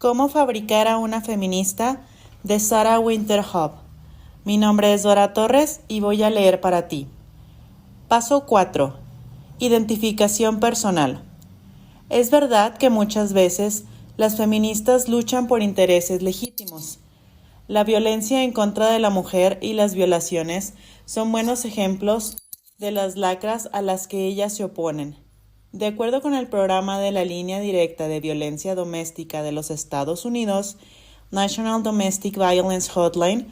Cómo fabricar a una feminista, de Sarah Winter-Hobb. Mi nombre es Dora Torres y voy a leer para ti. Paso 4. Identificación personal. Es verdad que muchas veces las feministas luchan por intereses legítimos. La violencia en contra de la mujer y las violaciones son buenos ejemplos de las lacras a las que ellas se oponen. De acuerdo con el programa de la Línea Directa de Violencia Doméstica de los Estados Unidos, National Domestic Violence Hotline,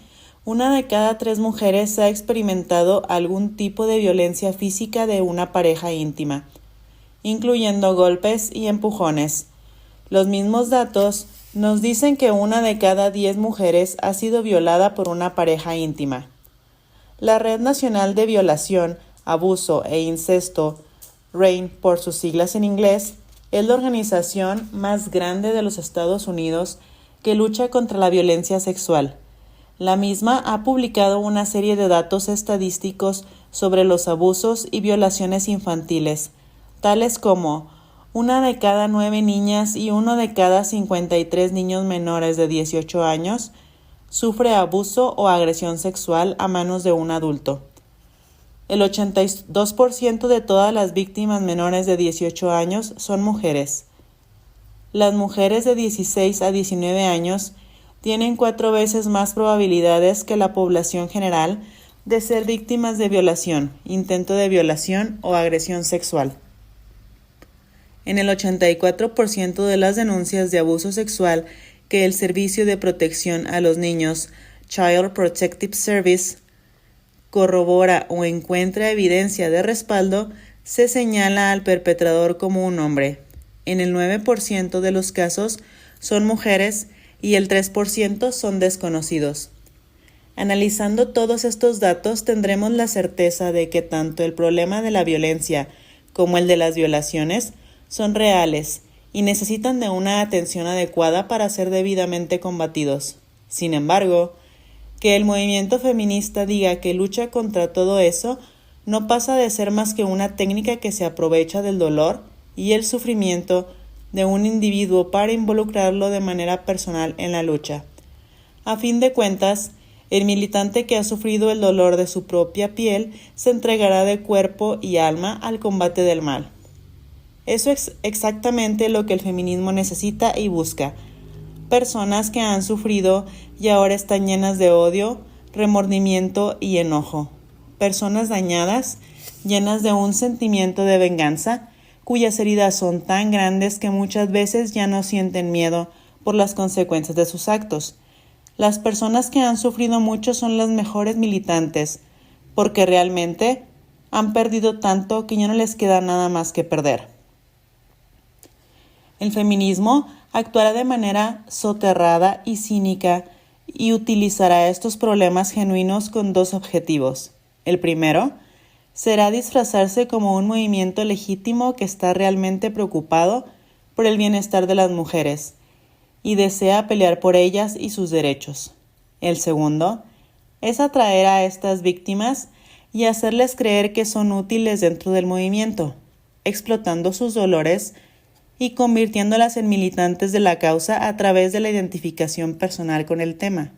1 de cada 3 mujeres ha experimentado algún tipo de violencia física de una pareja íntima, incluyendo golpes y empujones. Los mismos datos nos dicen que 1 de cada 10 mujeres ha sido violada por una pareja íntima. La Red Nacional de Violación, Abuso e Incesto, RAINN por sus siglas en inglés, es la organización más grande de los Estados Unidos que lucha contra la violencia sexual. La misma ha publicado una serie de datos estadísticos sobre los abusos y violaciones infantiles, tales como 1 de cada 9 niñas y 1 de cada 53 niños menores de 18 años sufre abuso o agresión sexual a manos de un adulto. El 82% de todas las víctimas menores de 18 años son mujeres. Las mujeres de 16 a 19 años tienen 4 veces más probabilidades que la población general de ser víctimas de violación, intento de violación o agresión sexual. En el 84% de las denuncias de abuso sexual que el Servicio de Protección a los Niños, Child Protective Service, corrobora o encuentra evidencia de respaldo, se señala al perpetrador como un hombre. En el 9% de los casos son mujeres y el 3% son desconocidos. Analizando todos estos datos, tendremos la certeza de que tanto el problema de la violencia como el de las violaciones son reales y necesitan de una atención adecuada para ser debidamente combatidos. Sin embargo, que el movimiento feminista diga que lucha contra todo eso no pasa de ser más que una técnica que se aprovecha del dolor y el sufrimiento de un individuo para involucrarlo de manera personal en la lucha. A fin de cuentas, el militante que ha sufrido el dolor de su propia piel se entregará de cuerpo y alma al combate del mal. Eso es exactamente lo que el feminismo necesita y busca. Personas que han sufrido y ahora están llenas de odio, remordimiento y enojo. Personas dañadas, llenas de un sentimiento de venganza, cuyas heridas son tan grandes que muchas veces ya no sienten miedo por las consecuencias de sus actos. Las personas que han sufrido mucho son las mejores militantes, porque realmente han perdido tanto que ya no les queda nada más que perder. El feminismo actuará de manera soterrada y cínica y utilizará estos problemas genuinos con 2 objetivos. El primero será disfrazarse como un movimiento legítimo que está realmente preocupado por el bienestar de las mujeres y desea pelear por ellas y sus derechos. El segundo es atraer a estas víctimas y hacerles creer que son útiles dentro del movimiento, explotando sus dolores y convirtiéndolas en militantes de la causa a través de la identificación personal con el tema.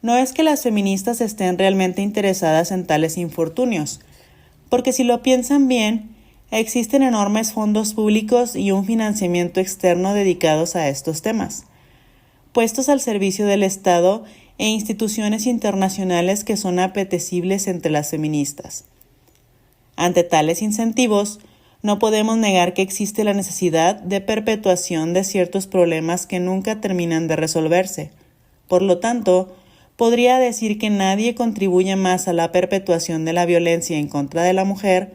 No es que las feministas estén realmente interesadas en tales infortunios, porque si lo piensan bien, existen enormes fondos públicos y un financiamiento externo dedicados a estos temas, puestos al servicio del Estado e instituciones internacionales que son apetecibles entre las feministas. Ante tales incentivos, no podemos negar que existe la necesidad de perpetuación de ciertos problemas que nunca terminan de resolverse. Por lo tanto, podría decir que nadie contribuye más a la perpetuación de la violencia en contra de la mujer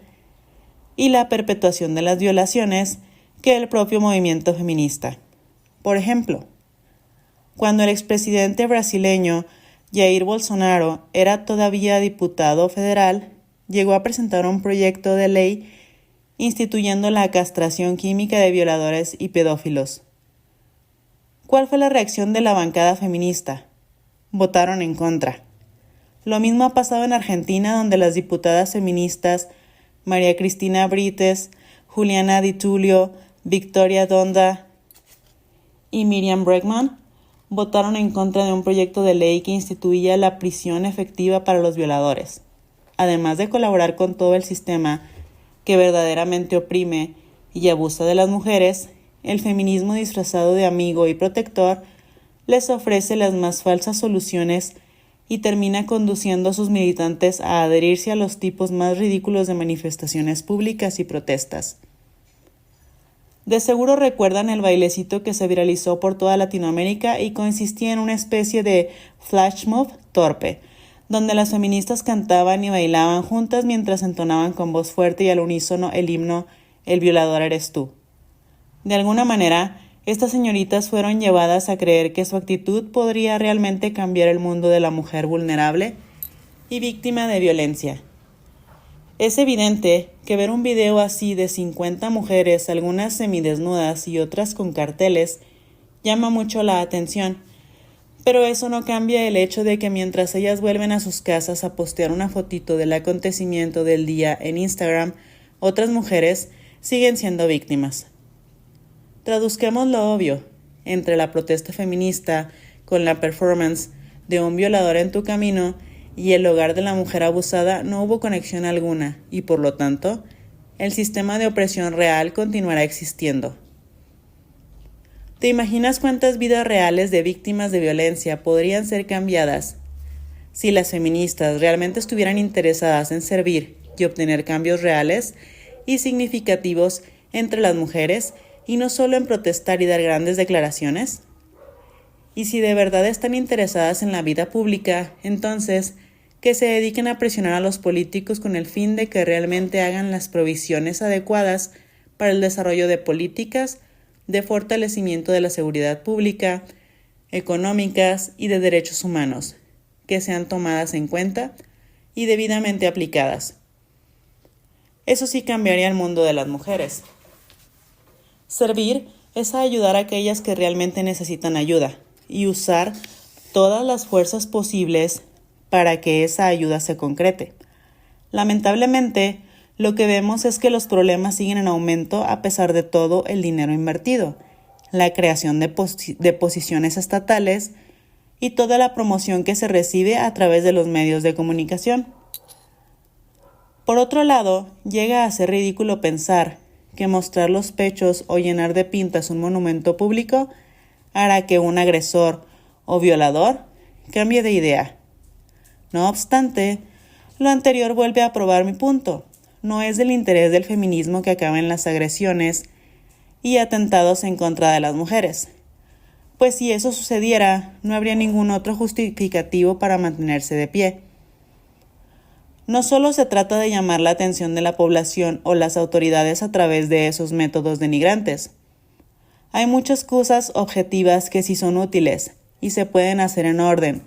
y la perpetuación de las violaciones que el propio movimiento feminista. Por ejemplo, cuando el expresidente brasileño Jair Bolsonaro era todavía diputado federal, llegó a presentar un proyecto de ley instituyendo la castración química de violadores y pedófilos. ¿Cuál fue la reacción de la bancada feminista? Votaron en contra. Lo mismo ha pasado en Argentina, donde las diputadas feministas María Cristina Brites, Juliana Di Tulio, Victoria Donda y Miriam Bregman votaron en contra de un proyecto de ley que instituía la prisión efectiva para los violadores. Además de colaborar con todo el sistema que verdaderamente oprime y abusa de las mujeres, el feminismo disfrazado de amigo y protector les ofrece las más falsas soluciones y termina conduciendo a sus militantes a adherirse a los tipos más ridículos de manifestaciones públicas y protestas. De seguro recuerdan el bailecito que se viralizó por toda Latinoamérica y consistía en una especie de flash mob torpe, donde las feministas cantaban y bailaban juntas mientras entonaban con voz fuerte y al unísono el himno "El violador eres tú". De alguna manera, estas señoritas fueron llevadas a creer que su actitud podría realmente cambiar el mundo de la mujer vulnerable y víctima de violencia. Es evidente que ver un video así de 50 mujeres, algunas semidesnudas y otras con carteles, llama mucho la atención, pero eso no cambia el hecho de que mientras ellas vuelven a sus casas a postear una fotito del acontecimiento del día en Instagram, otras mujeres siguen siendo víctimas. Traduzcamos lo obvio, entre la protesta feminista con la performance de un violador en tu camino y el hogar de la mujer abusada no hubo conexión alguna y por lo tanto, el sistema de opresión real continuará existiendo. ¿Te imaginas cuántas vidas reales de víctimas de violencia podrían ser cambiadas si las feministas realmente estuvieran interesadas en servir y obtener cambios reales y significativos entre las mujeres y no solo en protestar y dar grandes declaraciones? Y si de verdad están interesadas en la vida pública, entonces, que se dediquen a presionar a los políticos con el fin de que realmente hagan las provisiones adecuadas para el desarrollo de políticas de fortalecimiento de la seguridad pública, económicas y de derechos humanos, que sean tomadas en cuenta y debidamente aplicadas. Eso sí cambiaría el mundo de las mujeres. Servir es ayudar a aquellas que realmente necesitan ayuda y usar todas las fuerzas posibles para que esa ayuda se concrete. Lamentablemente, lo que vemos es que los problemas siguen en aumento a pesar de todo el dinero invertido, la creación de posiciones estatales y toda la promoción que se recibe a través de los medios de comunicación. Por otro lado, llega a ser ridículo pensar que mostrar los pechos o llenar de pintas un monumento público hará que un agresor o violador cambie de idea. No obstante, lo anterior vuelve a probar mi punto. No es del interés del feminismo que acaben las agresiones y atentados en contra de las mujeres, pues si eso sucediera, no habría ningún otro justificativo para mantenerse de pie. No solo se trata de llamar la atención de la población o las autoridades a través de esos métodos denigrantes. Hay muchas cosas objetivas que sí son útiles y se pueden hacer en orden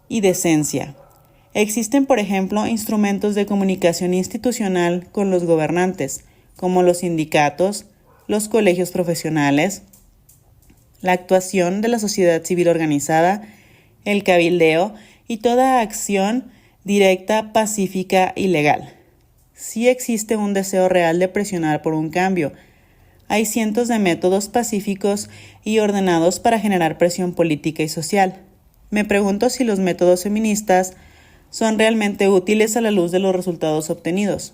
y decencia. Existen, por ejemplo, instrumentos de comunicación institucional con los gobernantes, como los sindicatos, los colegios profesionales, la actuación de la sociedad civil organizada, el cabildeo y toda acción directa, pacífica y legal. Sí existe un deseo real de presionar por un cambio. Hay cientos de métodos pacíficos y ordenados para generar presión política y social. Me pregunto si los métodos feministas son realmente útiles a la luz de los resultados obtenidos.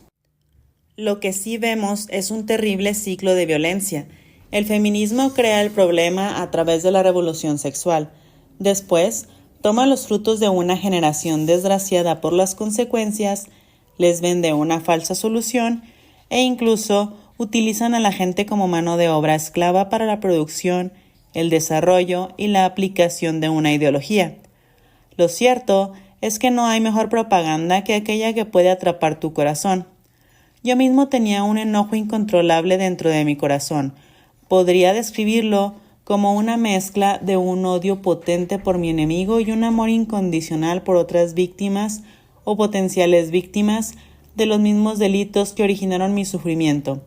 Lo que sí vemos es un terrible ciclo de violencia. El feminismo crea el problema a través de la revolución sexual. Después, toma los frutos de una generación desgraciada por las consecuencias, les vende una falsa solución e incluso utilizan a la gente como mano de obra esclava para la producción, el desarrollo y la aplicación de una ideología. Lo cierto es que no hay mejor propaganda que aquella que puede atrapar tu corazón. Yo mismo tenía un enojo incontrolable dentro de mi corazón. Podría describirlo como una mezcla de un odio potente por mi enemigo y un amor incondicional por otras víctimas o potenciales víctimas de los mismos delitos que originaron mi sufrimiento.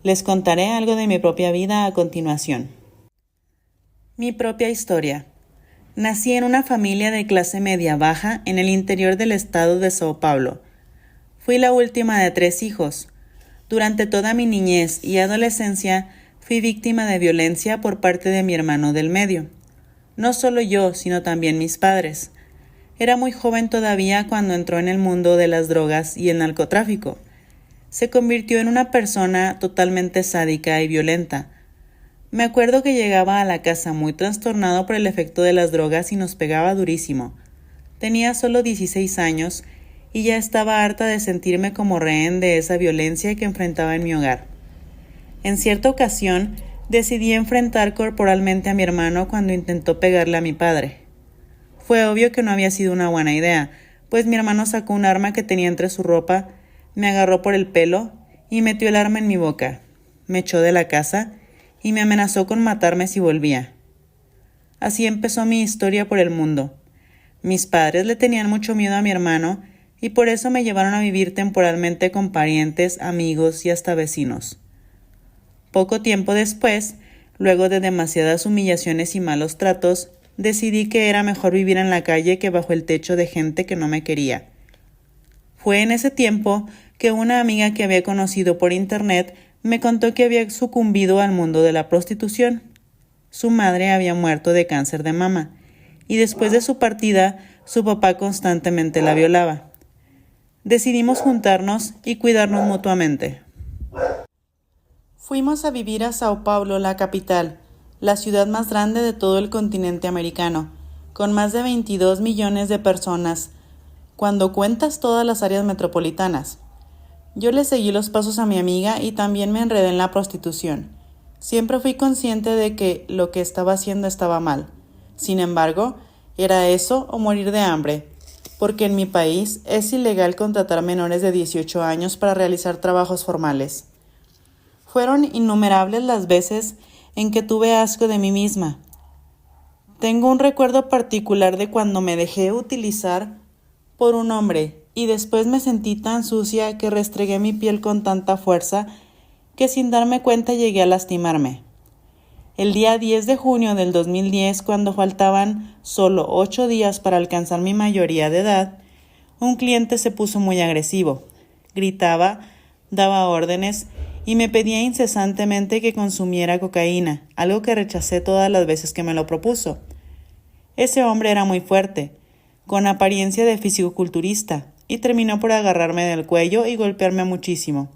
Les contaré algo de mi propia vida a continuación. Mi propia historia. Nací en una familia de clase media baja en el interior del estado de Sao Paulo. Fui la última de 3 hijos. Durante toda mi niñez y adolescencia fui víctima de violencia por parte de mi hermano del medio. No solo yo, sino también mis padres. Era muy joven todavía cuando entró en el mundo de las drogas y el narcotráfico. Se convirtió en una persona totalmente sádica y violenta. Me acuerdo que llegaba a la casa muy trastornado por el efecto de las drogas y nos pegaba durísimo. Tenía solo 16 años y ya estaba harta de sentirme como rehén de esa violencia que enfrentaba en mi hogar. En cierta ocasión, decidí enfrentar corporalmente a mi hermano cuando intentó pegarle a mi padre. Fue obvio que no había sido una buena idea, pues mi hermano sacó un arma que tenía entre su ropa, me agarró por el pelo y metió el arma en mi boca. Me echó de la casa y me amenazó con matarme si volvía. Así empezó mi historia por el mundo. Mis padres le tenían mucho miedo a mi hermano y por eso me llevaron a vivir temporalmente con parientes, amigos y hasta vecinos. Poco tiempo después, luego de demasiadas humillaciones y malos tratos, decidí que era mejor vivir en la calle que bajo el techo de gente que no me quería. Fue en ese tiempo que una amiga que había conocido por internet me contó que había sucumbido al mundo de la prostitución. Su madre había muerto de cáncer de mama, y después de su partida, su papá constantemente la violaba. Decidimos juntarnos y cuidarnos mutuamente. Fuimos a vivir a Sao Paulo, la capital, la ciudad más grande de todo el continente americano, con más de 22 millones de personas, cuando cuentas todas las áreas metropolitanas. Yo le seguí los pasos a mi amiga y también me enredé en la prostitución. Siempre fui consciente de que lo que estaba haciendo estaba mal. Sin embargo, era eso o morir de hambre, porque en mi país es ilegal contratar menores de 18 años para realizar trabajos formales. Fueron innumerables las veces en que tuve asco de mí misma. Tengo un recuerdo particular de cuando me dejé utilizar por un hombre y después me sentí tan sucia que restregué mi piel con tanta fuerza que sin darme cuenta llegué a lastimarme. El día 10 de junio del 2010, cuando faltaban solo 8 días para alcanzar mi mayoría de edad, un cliente se puso muy agresivo. Gritaba, daba órdenes y me pedía incesantemente que consumiera cocaína, algo que rechacé todas las veces que me lo propuso. Ese hombre era muy fuerte, con apariencia de fisicoculturista, y terminó por agarrarme del cuello y golpearme muchísimo.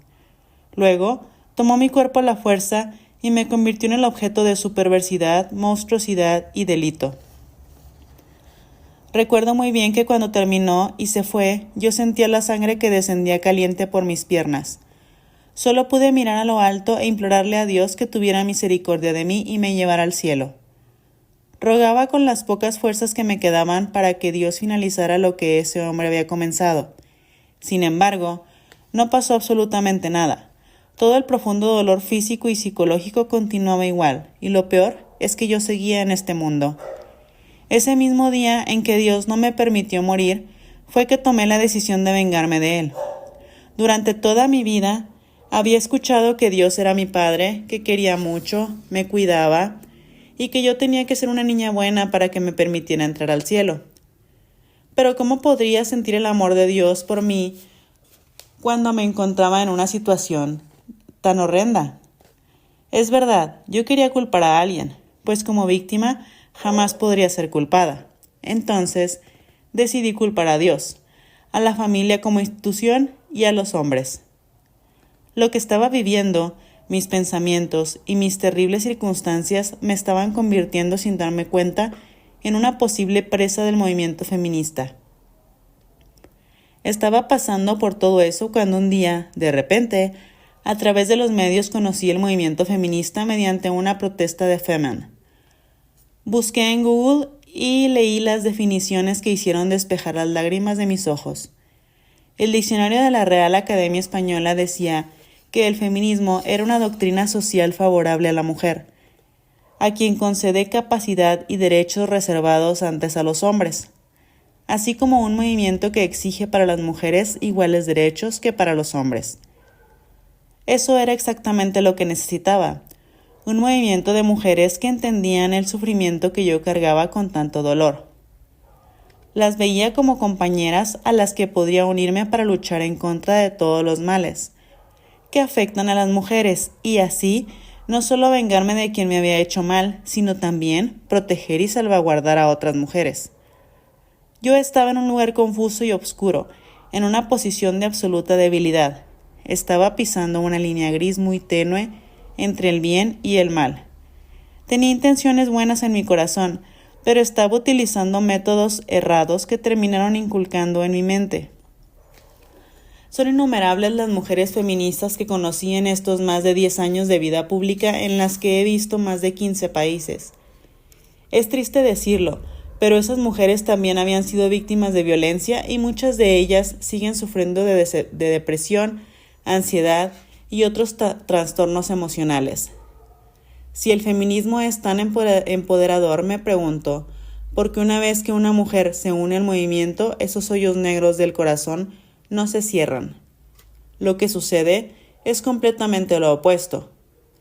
Luego, tomó mi cuerpo a la fuerza y me convirtió en el objeto de su perversidad, monstruosidad y delito. Recuerdo muy bien que cuando terminó y se fue, yo sentía la sangre que descendía caliente por mis piernas. Solo pude mirar a lo alto e implorarle a Dios que tuviera misericordia de mí y me llevara al cielo. Rogaba con las pocas fuerzas que me quedaban para que Dios finalizara lo que ese hombre había comenzado. Sin embargo, no pasó absolutamente nada. Todo el profundo dolor físico y psicológico continuaba igual, y lo peor es que yo seguía en este mundo. Ese mismo día en que Dios no me permitió morir, fue que tomé la decisión de vengarme de él. Durante toda mi vida, había escuchado que Dios era mi padre, que quería mucho, me cuidaba, y que yo tenía que ser una niña buena para que me permitiera entrar al cielo. Pero ¿cómo podría sentir el amor de Dios por mí cuando me encontraba en una situación tan horrenda? Es verdad, yo quería culpar a alguien, pues como víctima jamás podría ser culpada. Entonces, decidí culpar a Dios, a la familia como institución y a los hombres. Lo que estaba viviendo, mis pensamientos y mis terribles circunstancias me estaban convirtiendo sin darme cuenta en una posible presa del movimiento feminista. Estaba pasando por todo eso cuando un día, de repente, a través de los medios conocí el movimiento feminista mediante una protesta de Femen. Busqué en Google y leí las definiciones que hicieron despejar las lágrimas de mis ojos. El diccionario de la Real Academia Española decía que el feminismo era una doctrina social favorable a la mujer, a quien concede capacidad y derechos reservados antes a los hombres, así como un movimiento que exige para las mujeres iguales derechos que para los hombres. Eso era exactamente lo que necesitaba, un movimiento de mujeres que entendían el sufrimiento que yo cargaba con tanto dolor. Las veía como compañeras a las que podría unirme para luchar en contra de todos los males que afectan a las mujeres y así no solo vengarme de quien me había hecho mal, sino también proteger y salvaguardar a otras mujeres. Yo estaba en un lugar confuso y oscuro, en una posición de absoluta debilidad. Estaba pisando una línea gris muy tenue entre el bien y el mal. Tenía intenciones buenas en mi corazón, pero estaba utilizando métodos errados que terminaron inculcando en mi mente. Son innumerables las mujeres feministas que conocí en estos más de 10 años de vida pública en las que he visto más de 15 países. Es triste decirlo, pero esas mujeres también habían sido víctimas de violencia y muchas de ellas siguen sufriendo de depresión, ansiedad y otros trastornos emocionales. Si el feminismo es tan empoderador, me pregunto, ¿por qué una vez que una mujer se une al movimiento, esos hoyos negros del corazón no se cierran? Lo que sucede es completamente lo opuesto.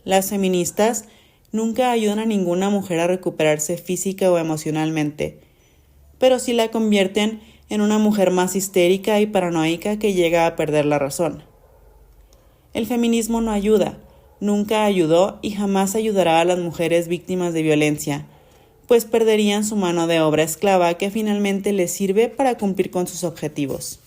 Las feministas nunca ayudan a ninguna mujer a recuperarse física o emocionalmente, pero sí la convierten en una mujer más histérica y paranoica que llega a perder la razón. El feminismo no ayuda, nunca ayudó y jamás ayudará a las mujeres víctimas de violencia, pues perderían su mano de obra esclava que finalmente les sirve para cumplir con sus objetivos.